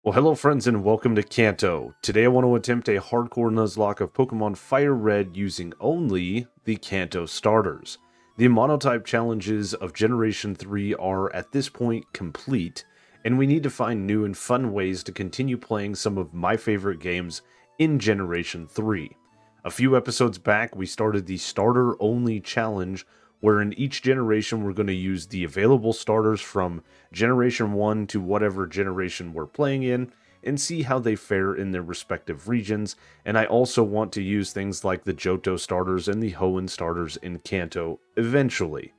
Well, hello friends and welcome to Kanto. Today I want to attempt a hardcore Nuzlocke of Pokemon FireRed using only the Kanto starters. The monotype challenges of Generation 3 are at this point complete, and we need to find new and fun ways to continue playing some of my favorite games in Generation 3. A few episodes back we started the starter only challenge, where in each generation we're going to use the available starters from Generation 1 to whatever generation we're playing in, and see how they fare in their respective regions. And I also want to use things like the Johto starters and the Hoenn starters in Kanto eventually.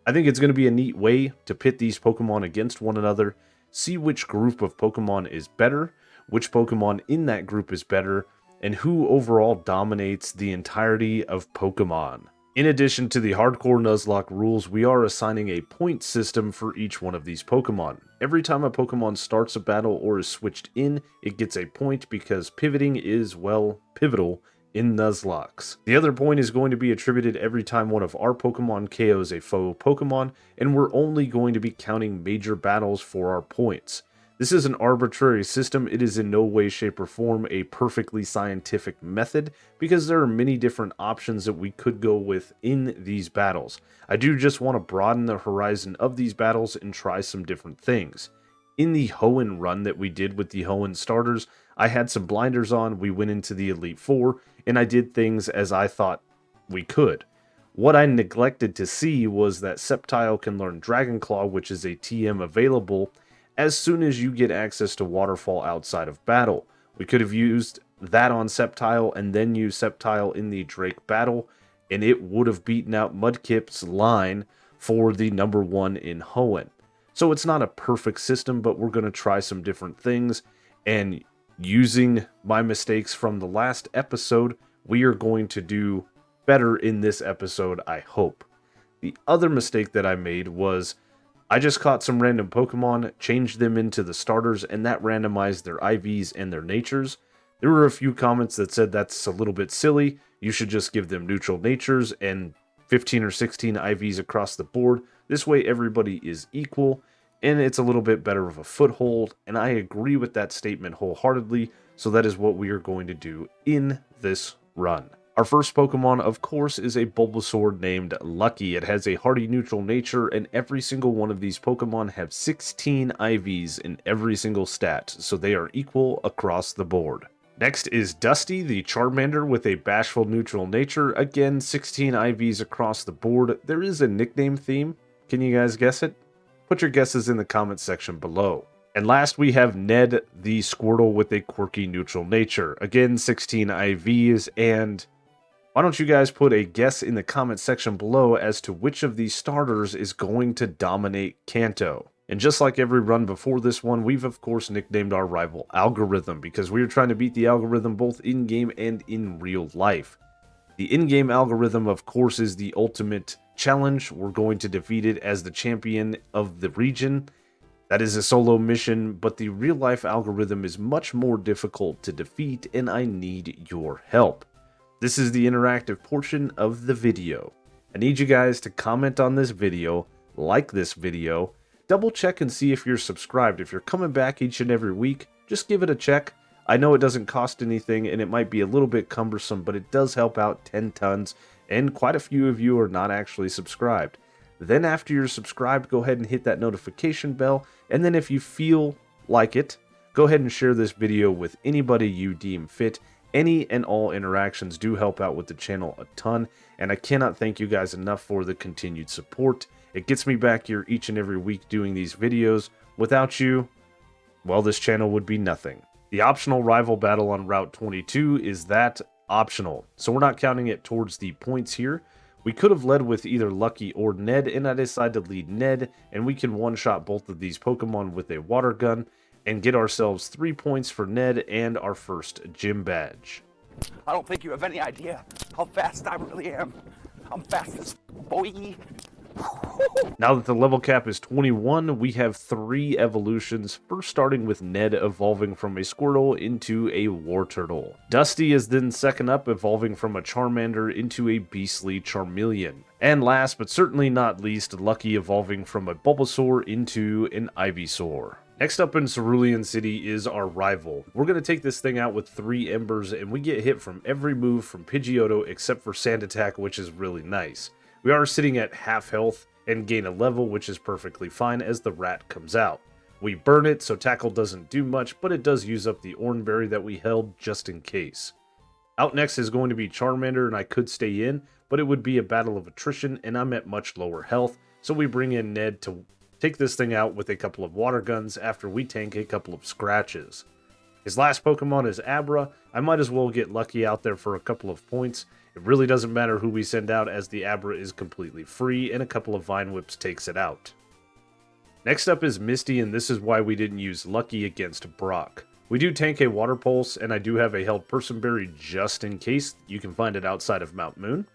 I think it's going to be a neat way to pit these Pokemon against one another, see which group of Pokemon is better, which Pokemon in that group is better, and who overall dominates the entirety of Pokemon. In addition to the hardcore Nuzlocke rules, we are assigning a point system for each one of these Pokemon. Every time a Pokemon starts a battle or is switched in, it gets a point because pivoting is, well, pivotal in Nuzlockes. The other point is going to be attributed every time one of our Pokemon KOs a foe Pokemon, and we're only going to be counting major battles for our points. This is an arbitrary system. It is in no way, shape, or form a perfectly scientific method, because there are many different options that we could go with in these battles. I do just want to broaden the horizon of these battles and try some different things. In the Hoenn run that we did with the Hoenn starters, I had some blinders on, we went into the Elite Four, and I did things as I thought we could. What I neglected to see was that Sceptile can learn Dragon Claw, which is a TM available as soon as you get access to Waterfall outside of battle. We could have used that on Sceptile and then used Sceptile in the Drake battle, and it would have beaten out Mudkip's line for the number 1 in Hoenn. So it's not a perfect system, but we're going to try some different things, and using my mistakes from the last episode, we are going to do better in this episode, I hope. The other mistake that I made was I just caught some random Pokemon, changed them into the starters, and that randomized their IVs and their natures. There were a few comments that said that's a little bit silly, you should just give them neutral natures and 15 or 16 IVs across the board. This way everybody is equal, and it's a little bit better of a foothold, and I agree with that statement wholeheartedly, so that is what we are going to do in this run. Our first Pokemon, of course, is a Bulbasaur named Lucky. It has a hardy neutral nature, and every single one of these Pokemon have 16 IVs in every single stat, so they are equal across the board. Next is Dusty, the Charmander with a bashful neutral nature. Again, 16 IVs across the board. There is a nickname theme. Can you guys guess it? Put your guesses in the comments section below. And last we have Ned, the Squirtle with a quirky neutral nature. Again, 16 IVs, and why don't you guys put a guess in the comment section below as to which of these starters is going to dominate Kanto. And just like every run before this one, we've of course nicknamed our rival Algorithm, because we are trying to beat the Algorithm both in-game and in real life. The in-game Algorithm, of course, is the ultimate challenge. We're going to defeat it as the champion of the region. That is a solo mission, but the real-life Algorithm is much more difficult to defeat, and I need your help. This is the interactive portion of the video. I need you guys to comment on this video, like this video, double check and see if you're subscribed. If you're coming back each and every week, just give it a check. I know it doesn't cost anything and it might be a little bit cumbersome, but it does help out 10 tons, and quite a few of you are not actually subscribed. Then after you're subscribed, go ahead and hit that notification bell, and then if you feel like it, go ahead and share this video with anybody you deem fit. Any and all interactions do help out with the channel a ton, and I cannot thank you guys enough for the continued support. It gets me back here each and every week doing these videos. Without you, well, this channel would be nothing. The optional rival battle on Route 22 is that optional, so we're not counting it towards the points here. We could have led with either Lucky or Ned, and I decided to lead Ned, and we can one-shot both of these Pokemon with a water gun and get ourselves 3 points for Ned and our first gym badge. I don't think you have any idea how fast I really am. I'm fast as boy. Now that the level cap is 21, we have 3 evolutions, first starting with Ned evolving from a Squirtle into a Wartortle. Dusty is then second up, evolving from a Charmander into a beastly Charmeleon. And last but certainly not least, Lucky evolving from a Bulbasaur into an Ivysaur. Next up in Cerulean City is our rival. We're going to take this thing out with 3 embers, and we get hit from every move from Pidgeotto except for Sand Attack, which is really nice. We are sitting at half health and gain a level, which is perfectly fine as the rat comes out. We burn it, so Tackle doesn't do much, but it does use up the Oranberry that we held just in case. Out next is going to be Charmander, and I could stay in, but it would be a battle of attrition, and I'm at much lower health, so we bring in Ned to take this thing out with a couple of water guns after we tank a couple of scratches. His last Pokemon is Abra. I might as well get lucky out there for a couple of points. It really doesn't matter who we send out as the Abra is completely free and a couple of Vine Whips takes it out. Next up is Misty, and this is why we didn't use Lucky against Brock. We do tank a Water Pulse, and I do have a held Person Berry just in case. You can find it outside of Mount Moon.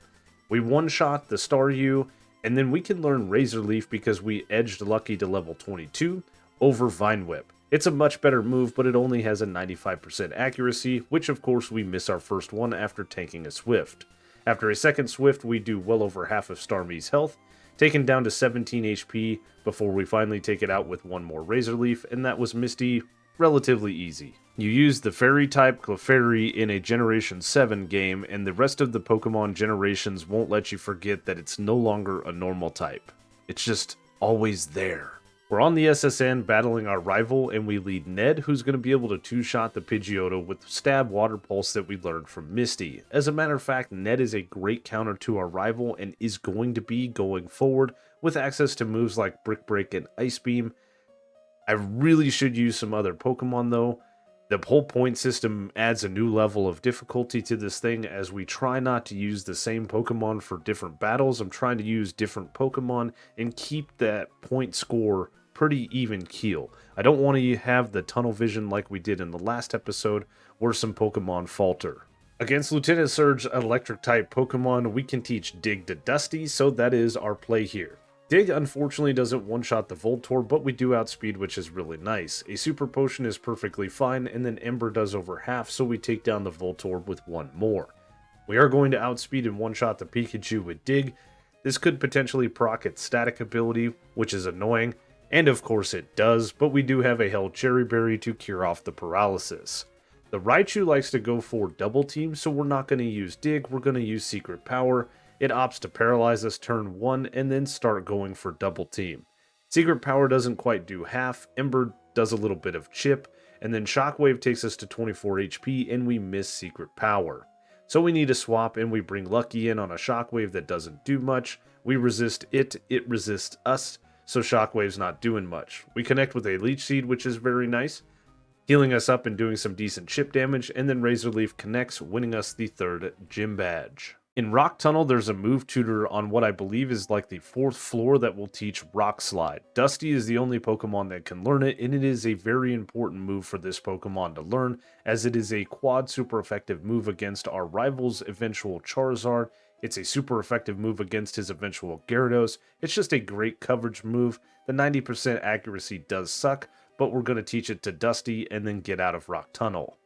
We one-shot the Staryu, and then we can learn Razor Leaf because we edged Lucky to level 22 over Vine Whip. It's a much better move, but it only has a 95% accuracy, which of course we miss our first one after tanking a Swift. After a second Swift, we do well over half of Starmie's health, taken down to 17 HP before we finally take it out with one more Razor Leaf, and that was Misty. Relatively easy. You use the Fairy type Clefairy in a Generation 7 game, and the rest of the Pokemon generations won't let you forget that it's no longer a normal type. It's just always there. We're on the SSN battling our rival, and we lead Ned, who's going to be able to two-shot the Pidgeotto with Stab Water Pulse that we learned from Misty. As a matter of fact, Ned is a great counter to our rival, and is going to be going forward with access to moves like Brick Break and Ice Beam. I really should use some other Pokemon though. The whole point system adds a new level of difficulty to this thing as we try not to use the same Pokemon for different battles. I'm trying to use different Pokemon and keep that point score pretty even keel. I don't want to have the tunnel vision like we did in the last episode where some Pokemon falter. Against Lieutenant Surge electric type Pokemon, we can teach Dig to Dusty, so that is our play here. Dig unfortunately doesn't one-shot the Voltorb, but we do outspeed, which is really nice. A Super Potion is perfectly fine, and then Ember does over half, so we take down the Voltorb with one more. We are going to outspeed and one-shot the Pikachu with Dig. This could potentially proc its static ability, which is annoying, and of course it does, but we do have a held Cherry Berry to cure off the paralysis. The Raichu likes to go for double team, so we're not going to use Dig, we're going to use Secret Power. It opts to paralyze us turn 1 and then start going for double team. Secret Power doesn't quite do half, Ember does a little bit of chip, and then Shockwave takes us to 24 HP and we miss Secret Power. So we need to swap and we bring Lucky in on a Shockwave that doesn't do much. We resist it, it resists us, so Shockwave's not doing much. We connect with a Leech Seed, which is very nice, healing us up and doing some decent chip damage, and then Razor Leaf connects, winning us the 3rd gym badge. In Rock Tunnel, there's a move tutor on what I believe is like the 4th floor that will teach Rock Slide. Dusty is the only Pokemon that can learn it, and it is a very important move for this Pokemon to learn, as it is a quad super effective move against our rival's eventual Charizard. It's a super effective move against his eventual Gyarados. It's just a great coverage move. The 90% accuracy does suck, but we're going to teach it to Dusty and then get out of Rock Tunnel.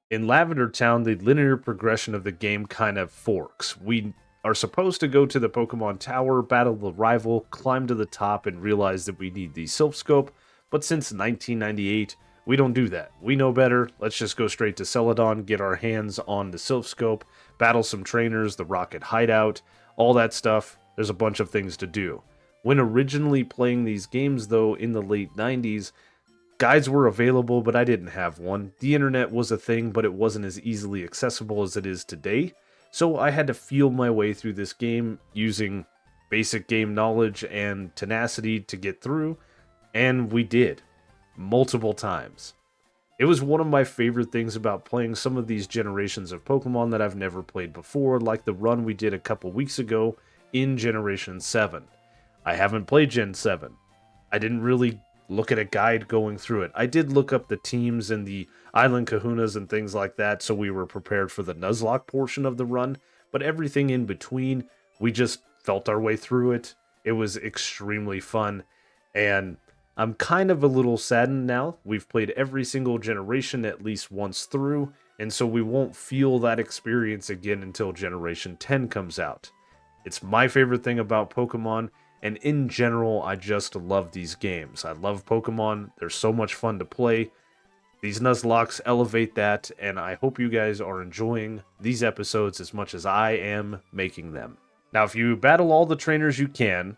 In Lavender Town, the linear progression of the game kind of forks. We are supposed to go to the Pokemon Tower, battle the rival, climb to the top, and realize that we need the Silph Scope, but since 1998, we don't do that. We know better. Let's just go straight to Celadon, get our hands on the Silph Scope, battle some trainers, the Rocket Hideout, all that stuff. There's a bunch of things to do. When originally playing these games, though, in the late 90s, guides were available, but I didn't have one. The internet was a thing, but it wasn't as easily accessible as it is today. So I had to feel my way through this game using basic game knowledge and tenacity to get through, and we did. Multiple times. It was one of my favorite things about playing some of these generations of Pokemon that I've never played before, like the run we did a couple weeks ago in Generation 7. I haven't played Gen 7. I didn't really look at a guide going through it. I did look up the teams and the island kahunas and things like that, so we were prepared for the Nuzlocke portion of the run, but everything in between, we just felt our way through it. It was extremely fun, and I'm kind of a little saddened now. We've played every single generation at least once through, and so we won't feel that experience again until Generation 10 comes out. It's my favorite thing about Pokemon, and in general, I just love these games. I love Pokemon. They're so much fun to play. These Nuzlocks elevate that, and I hope you guys are enjoying these episodes as much as I am making them. Now, if you battle all the trainers you can,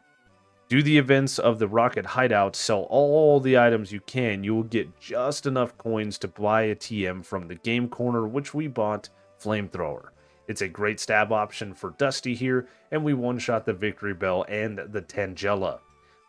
do the events of the Rocket Hideout, sell all the items you can, you will get just enough coins to buy a TM from the game corner, which we bought Flamethrower. It's a great stab option for Dusty here, and we one-shot the Victory Bell and the Tangela.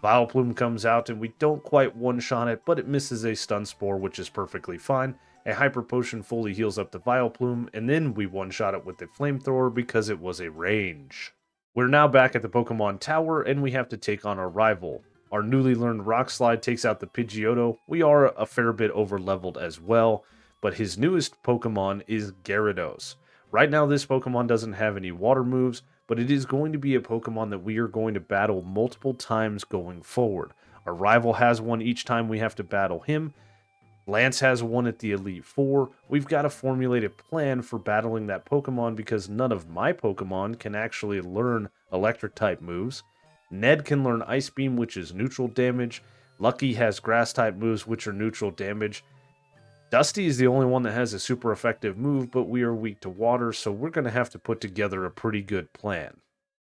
Vileplume comes out and we don't quite one-shot it, but it misses a Stun Spore, which is perfectly fine. A Hyper Potion fully heals up the Vileplume, and then we one-shot it with the Flamethrower because it was a range. We're now back at the Pokemon Tower, and we have to take on our rival. Our newly learned Rock Slide takes out the Pidgeotto. We are a fair bit over-leveled as well, but his newest Pokemon is Gyarados. Right now, this Pokemon doesn't have any water moves, but it is going to be a Pokemon that we are going to battle multiple times going forward. Our rival has one each time we have to battle him. Lance has one at the Elite Four. We've got to formulate a plan for battling that Pokemon because none of my Pokemon can actually learn Electric-type moves. Ned can learn Ice Beam, which is neutral damage. Lucky has Grass-type moves, which are neutral damage. Dusty is the only one that has a super effective move, but we are weak to water, so we're going to have to put together a pretty good plan.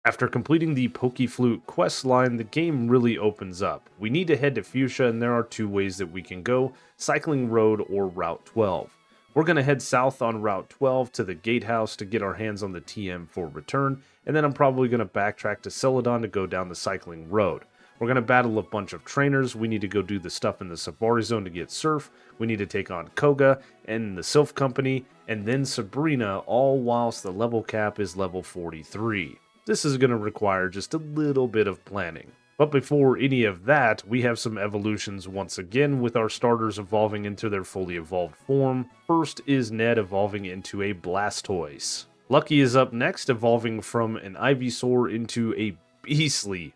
After completing the Pokeflute quest line, the game really opens up. We need to head to Fuchsia, and there are two ways that we can go, Cycling Road or Route 12. We're going to head south on Route 12 to the Gatehouse to get our hands on the TM for return, and then I'm probably going to backtrack to Celadon to go down the Cycling Road. We're going to battle a bunch of trainers. We need to go do the stuff in the Safari Zone to get Surf. We need to take on Koga and the Sylph Company, and then Sabrina, all whilst the level cap is level 43. This is going to require just a little bit of planning. But before any of that, we have some evolutions once again with our starters evolving into their fully evolved form. First is Ned evolving into a Blastoise. Lucky is up next, evolving from an Ivysaur into a beastly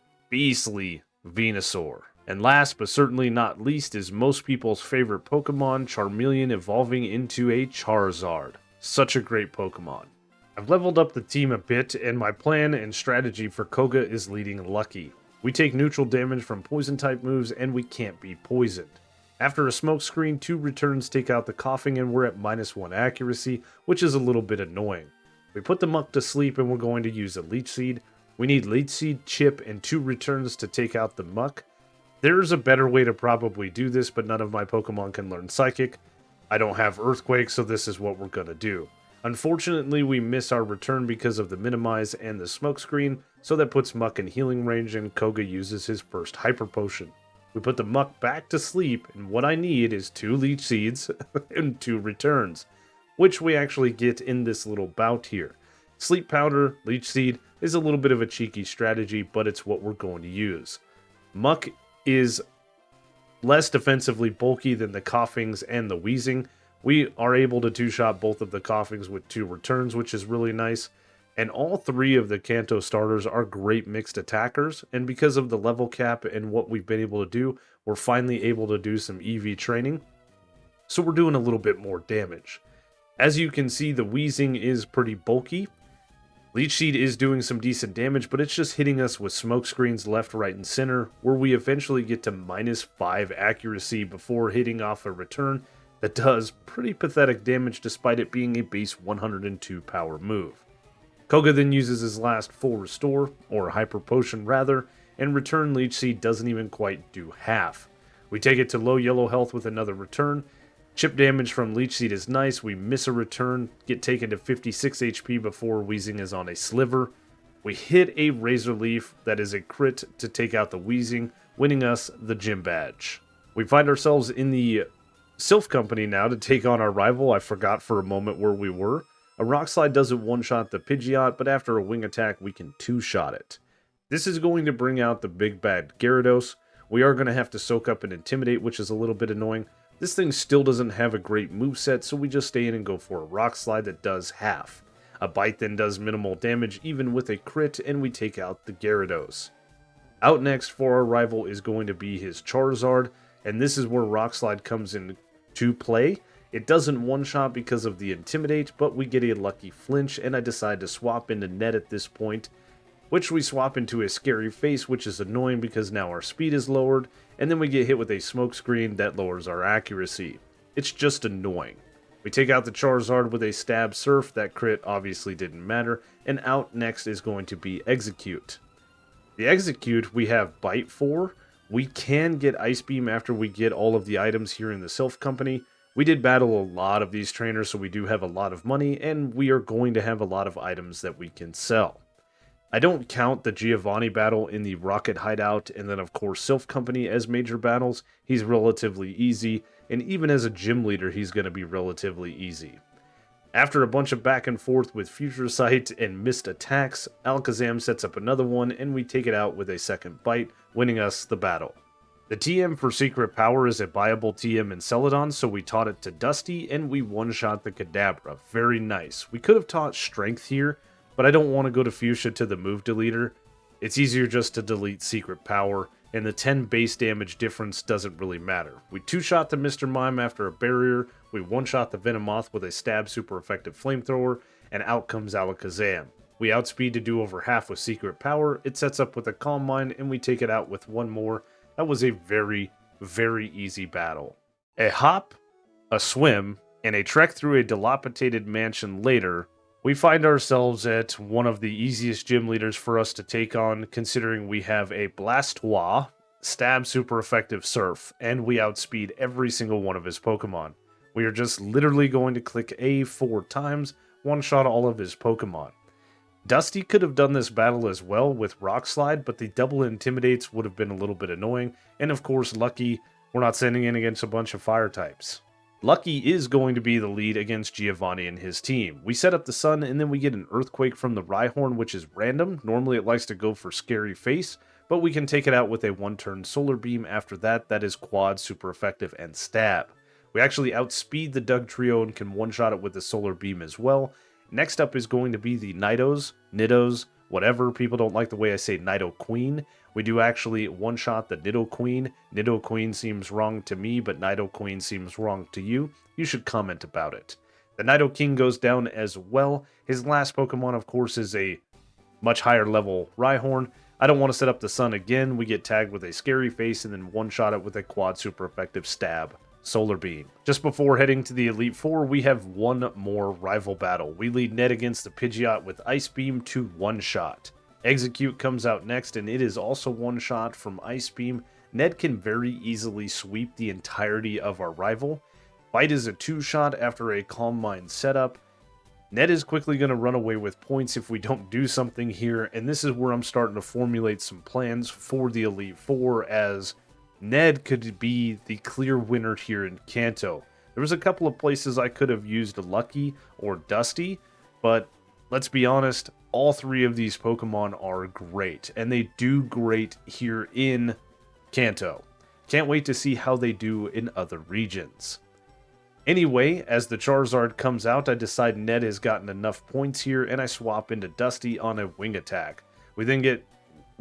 Venusaur. And last but certainly not least is most people's favorite Pokemon, Charmeleon, evolving into a Charizard. Such a great Pokemon. I've leveled up the team a bit, and my plan and strategy for Koga is leading Lucky. We take neutral damage from poison-type moves, and we can't be poisoned. After a smoke screen, 2 returns take out the coughing, and we're at -1 accuracy, which is a little bit annoying. We put the Muck to sleep, and we're going to use a Leech Seed. We need Leech Seed, Chip, and 2 returns to take out the Muck. There's a better way to probably do this, but none of my Pokemon can learn Psychic. I don't have Earthquake, so this is what we're going to do. Unfortunately, we miss our return because of the Minimize and the Smoke Screen, so that puts Muck in healing range, and Koga uses his first Hyper Potion. We put the Muck back to sleep, and what I need is 2 Leech Seeds and 2 returns, which we actually get in this little bout here. Sleep Powder, Leech Seed, is a little bit of a cheeky strategy, but it's what we're going to use. Muck is less defensively bulky than the Coughings and the Wheezing. We are able to 2-shot both of the Coughings with 2 returns, which is really nice. And all 3 of the Kanto starters are great mixed attackers, and because of the level cap and what we've been able to do, we're finally able to do some EV training. So we're doing a little bit more damage. As you can see, the Wheezing is pretty bulky. Leech Seed is doing some decent damage, but it's just hitting us with smoke screens left, right, and center, where we eventually get to -5 accuracy before hitting off a return that does pretty pathetic damage despite it being a base 102 power move. Koga then uses his last full restore, or Hyper Potion rather, and return Leech Seed doesn't even quite do half. We take it to low yellow health with another return. Chip damage from Leech Seed is nice. We miss a return, get taken to 56 HP before Wheezing is on a sliver. We hit a Razor Leaf that is a crit to take out the Wheezing, winning us the gym badge. We find ourselves in the Sylph Company now to take on our rival. I forgot for a moment where we were. A Rock Slide doesn't one-shot the Pidgeot, but after a wing attack, we can 2-shot it. This is going to bring out the big bad Gyarados. We are going to have to soak up and Intimidate, which is a little bit annoying. This thing still doesn't have a great moveset, so we just stay in and go for a Rock Slide that does half. A Bite then does minimal damage, even with a crit, and we take out the Gyarados. Out next for our rival is going to be his Charizard, and this is where Rock Slide comes into play. It doesn't one-shot because of the Intimidate, but we get a lucky flinch, and I decide to swap into Ned at this point. which we swap into a Scary Face, which is annoying because now our speed is lowered, and then we get hit with a smoke screen that lowers our accuracy. It's just annoying. We take out the Charizard with a Stab Surf. That crit obviously didn't matter, and out next is going to be Execute. The Execute we have Bite for. We can get Ice Beam after we get all of the items here in the Sylph Company. We did battle a lot of these trainers, so we do have a lot of money, and we are going to have a lot of items that we can sell. I don't count the Giovanni battle in the Rocket Hideout, and then of course Sylph Company as major battles. He's relatively easy, and even as a gym leader, he's going to be relatively easy. After a bunch of back and forth with Future Sight and missed attacks, Alakazam sets up another one, and we take it out with a second bite, winning us the battle. The TM for Secret Power is a viable TM in Celadon, so we taught it to Dusty, and we one-shot the Kadabra. Very nice. We could have taught Strength here, but I don't want to go to Fuchsia to the move deleter. It's easier just to delete Secret Power, and the 10 base damage difference doesn't really matter. We two-shot the Mr. Mime after a barrier, we one-shot the Venomoth with a Stab super effective flamethrower, and out comes Alakazam. We outspeed to do over half with Secret Power, it sets up with a Calm Mind, and we take it out with one more. That was a very, very easy battle. A hop, a swim, and a trek through a dilapidated mansion later, we find ourselves at one of the easiest gym leaders for us to take on, considering we have a Blastoise, Stab super effective Surf, and we outspeed every single one of his Pokemon. We are just literally going to click A 4 times, one-shot all of his Pokemon. Dusty could have done this battle as well with Rock Slide, but the double Intimidates would have been a little bit annoying, and of course Lucky, we're not sending in against a bunch of fire types. Lucky is going to be the lead against Giovanni and his team. We set up the Sun, and then we get an Earthquake from the Rhyhorn, which is random. Normally it likes to go for Scary Face, but we can take it out with a one-turn Solar Beam after that. That is Quad, super effective, and Stab. We actually outspeed the Doug Trio and can one-shot it with the Solar Beam as well. Next up is going to be the Nidos, whatever. People don't like the way I say Nidoqueen. We do actually one-shot the Nidoqueen. Nidoqueen seems wrong to me, but Nidoqueen seems wrong to you. You should comment about it. The Nidoking goes down as well. His last Pokemon, of course, is a much higher level Rhyhorn. I don't want to set up the Sun again. We get tagged with a Scary Face and then one-shot it with a Quad super effective Stab. Solar Beam. Just before heading to the Elite Four, we have one more rival battle. We lead Ned against the Pidgeot with Ice Beam to one-shot. Execute comes out next, and it is also one-shot from Ice Beam. Ned can very easily sweep the entirety of our rival. Bite is a two-shot after a Calm Mind setup. Ned is quickly going to run away with points if we don't do something here, and this is where I'm starting to formulate some plans for the Elite Four, as Ned could be the clear winner here in Kanto. There was a couple of places I could have used Lucky or Dusty, but let's be honest, all three of these Pokemon are great, and they do great here in Kanto. Can't wait to see how they do in other regions. Anyway, as the Charizard comes out, I decide Ned has gotten enough points here, and I swap into Dusty on a Wing Attack. We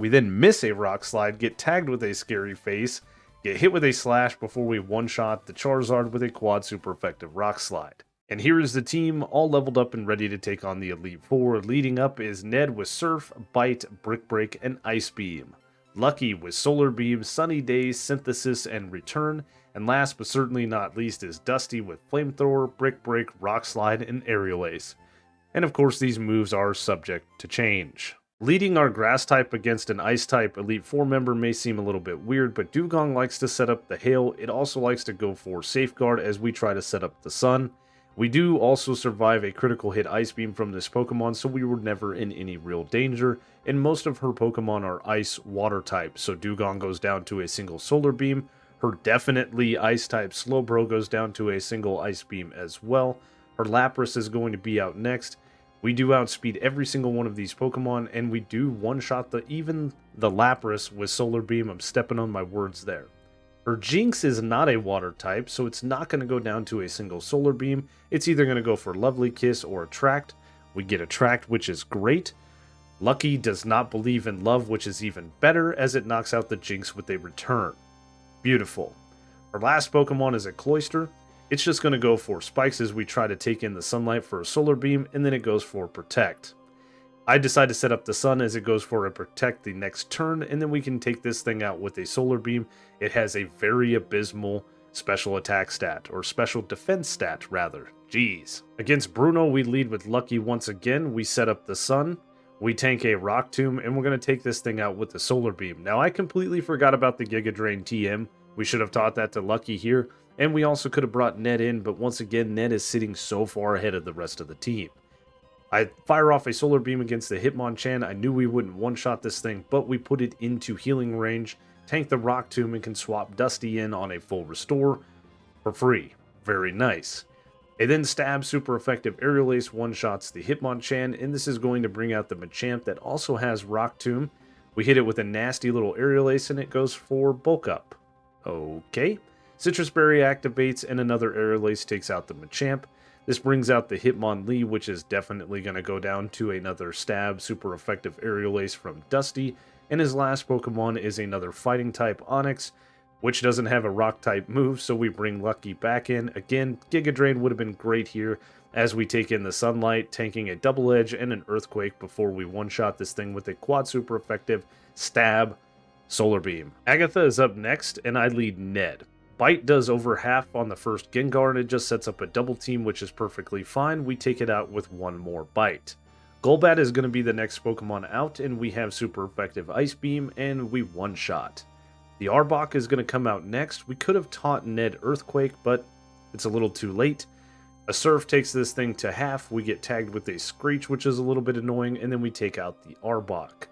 then miss a Rock Slide, get tagged with a Scary Face, get hit with a Slash before we one-shot the Charizard with a Quad super effective Rock Slide. And here is the team, all leveled up and ready to take on the Elite Four. Leading up is Ned with Surf, Bite, Brick Break, and Ice Beam. Lucky with Solar Beam, Sunny Days, Synthesis, and Return. And last but certainly not least is Dusty with Flamethrower, Brick Break, Rock Slide, and Aerial Ace. And of course these moves are subject to change. Leading our Grass type against an Ice type Elite Four member may seem a little bit weird, but Dugong likes to set up the Hail. It also likes to go for Safeguard as we try to set up the Sun. We do also survive a critical hit Ice Beam from this Pokemon, so we were never in any real danger, and most of her Pokemon are Ice Water type, so Dugong goes down to a single Solar Beam. Her definitely Ice type Slowbro goes down to a single Ice Beam as well. Her Lapras is going to be out next. We do outspeed every single one of these Pokemon, and we do one-shot even the Lapras with Solar Beam. I'm stepping on my words there. Her Jinx is not a Water type, so it's not going to go down to a single Solar Beam. It's either going to go for Lovely Kiss or Attract. We get Attract, which is great. Lucky does not believe in love, which is even better, as it knocks out the Jinx with a Return. Beautiful. Our last Pokemon is a Cloyster. It's just going to go for Spikes as we try to take in the sunlight for a Solar Beam, and then it goes for Protect. I decide to set up the sun as it goes for a protect the next turn, and then we can take this thing out with a solar beam. It has a very abysmal special attack stat, or special defense stat rather. Jeez. Against Bruno, we lead with Lucky once again. We set up the sun, we tank a rock tomb, and we're going to take this thing out with the solar beam. Now I completely forgot about the Giga Drain TM. We should have taught that to Lucky here, and we also could have brought Ned in, but once again Ned is sitting so far ahead of the rest of the team. I fire off a solar beam against the Hitmonchan. I knew we wouldn't one-shot this thing, but we put it into healing range, tank the rock tomb, and can swap Dusty in on a full restore for free. Very nice. A then stab super effective aerial ace one-shots the Hitmonchan, and this is going to bring out the Machamp that also has rock tomb. We hit it with a nasty little aerial ace, and it goes for bulk up. Okay. Citrus Berry activates, and another aerial ace takes out the Machamp. This brings out the Hitmonlee, which is definitely going to go down to another stab super effective aerial ace from Dusty, and his last Pokemon is another fighting type Onix, which doesn't have a rock type move, so we bring Lucky back in. Again, Giga Drain would have been great here as we take in the Sunlight, tanking a Double Edge and an Earthquake before we one-shot this thing with a quad super effective stab solar beam. Agatha is up next, and I lead Ned. Bite does over half on the first Gengar, and it just sets up a double team, which is perfectly fine. We take it out with one more Bite. Golbat is going to be the next Pokemon out, and we have super effective Ice Beam, and we one-shot. The Arbok is going to come out next. We could have taught Ned Earthquake, but it's a little too late. A Surf takes this thing to half. We get tagged with a Screech, which is a little bit annoying, and then we take out the Arbok.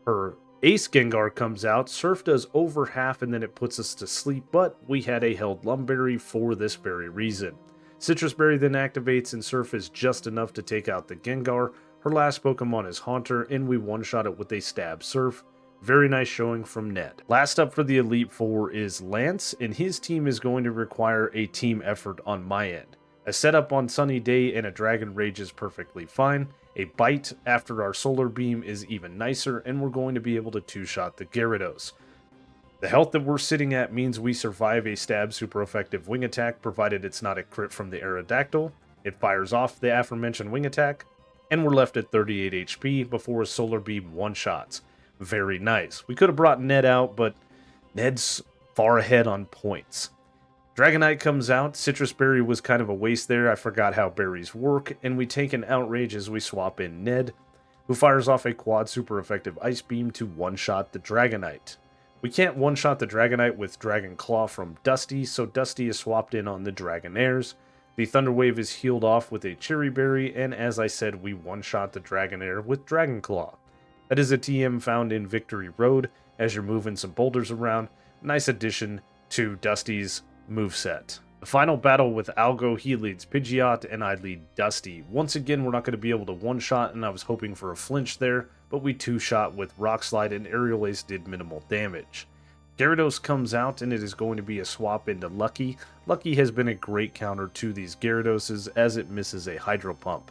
Her Ace Gengar comes out, Surf does over half, and then it puts us to sleep, but we had a held Lumberry for this very reason. Citrus Berry then activates, and Surf is just enough to take out the Gengar. Her last Pokemon is Haunter, and we one-shot it with a Stab Surf. Very nice showing from Ned. Last up for the Elite Four is Lance, and his team is going to require a team effort on my end. A setup on Sunny Day and a Dragon Rage is perfectly fine. A Bite after our Solar Beam is even nicer, and we're going to be able to two-shot the Gyarados. The health that we're sitting at means we survive a Stab super effective Wing Attack, provided it's not a crit from the Aerodactyl. It fires off the aforementioned Wing Attack, and we're left at 38 HP before a Solar Beam one-shots. Very nice. We could have brought Ned out, but Ned's far ahead on points. Dragonite comes out. Citrus Berry was kind of a waste there. I forgot how berries work, and we take an Outrage as we swap in Ned, who fires off a quad super effective Ice Beam to one-shot the Dragonite. We can't one-shot the Dragonite with Dragon Claw from Dusty, so Dusty is swapped in on the Dragonairs. The Thunder Wave is healed off with a Cherry Berry, and as I said, we one-shot the Dragonair with Dragon Claw. That is a TM found in Victory Road as you're moving some boulders around. Nice addition to Dusty's moveset. The final battle with Algo, he leads Pidgeot, and I lead Dusty. Once again, we're not going to be able to one-shot, and I was hoping for a flinch there, but we two-shot with Rock Slide, and Aerial Ace did minimal damage. Gyarados comes out, and it is going to be a swap into Lucky. Lucky has been a great counter to these Gyaradoses as it misses a Hydro Pump.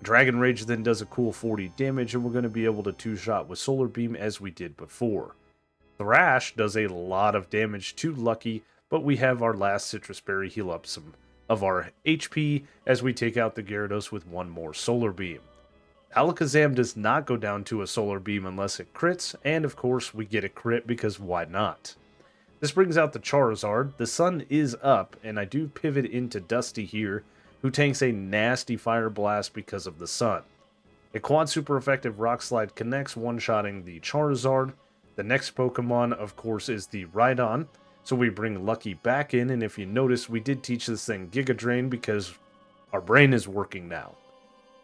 Dragon Rage then does a cool 40 damage, and we're going to be able to two-shot with Solar Beam as we did before. Thrash does a lot of damage to Lucky, but we have our last Citrus Berry heal up some of our HP as we take out the Gyarados with one more Solar Beam. Alakazam does not go down to a Solar Beam unless it crits, and of course we get a crit because why not? This brings out the Charizard. The sun is up, and I do pivot into Dusty here, who tanks a nasty Fire Blast because of the sun. A quad super effective Rock Slide connects, one-shotting the Charizard. The next Pokemon, of course, is the Rhydon. So we bring Lucky back in, and if you notice, we did teach this thing Giga Drain because our brain is working now.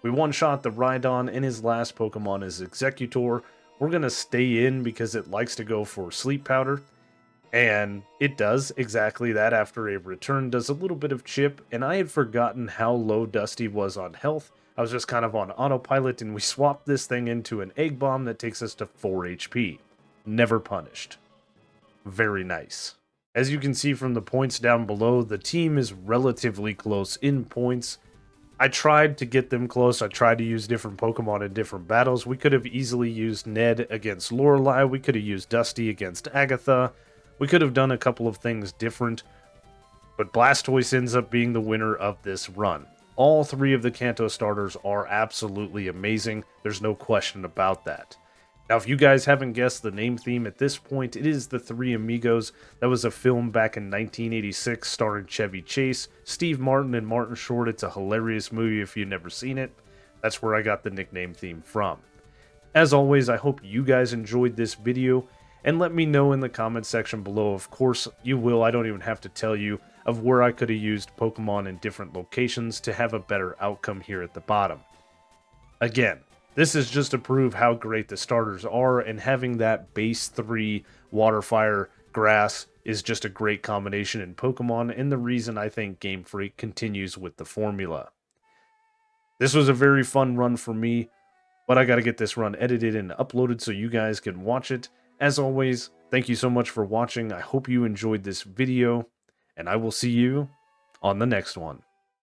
We one-shot the Rhydon, and his last Pokemon is Executor. We're going to stay in because it likes to go for Sleep Powder. And it does exactly that after a return, does a little bit of chip, and I had forgotten how low Dusty was on health. I was just kind of on autopilot, and we swapped this thing into an Egg Bomb that takes us to 4 HP. Never punished. Very nice. As you can see from the points down below, the team is relatively close in points. I tried to get them close. I tried to use different Pokemon in different battles. We could have easily used Ned against Lorelei. We could have used Dusty against Agatha. We could have done a couple of things different, but Blastoise ends up being the winner of this run. All 3 of the Kanto starters are absolutely amazing. There's no question about that. Now, if you guys haven't guessed the name theme at this point, it is The Three Amigos. That was a film back in 1986 starring Chevy Chase, Steve Martin, and Martin Short. It's a hilarious movie if you've never seen it. That's where I got the nickname theme from. As always, I hope you guys enjoyed this video, and let me know in the comment section below. Of course, you will. I don't even have to tell you of where I could have used Pokemon in different locations to have a better outcome here at the bottom. Again, this is just to prove how great the starters are, and having that base 3 Water, Fire, Grass is just a great combination in Pokemon, and the reason I think Game Freak continues with the formula. This was a very fun run for me, but I gotta get this run edited and uploaded so you guys can watch it. As always, thank you so much for watching. I hope you enjoyed this video, and I will see you on the next one.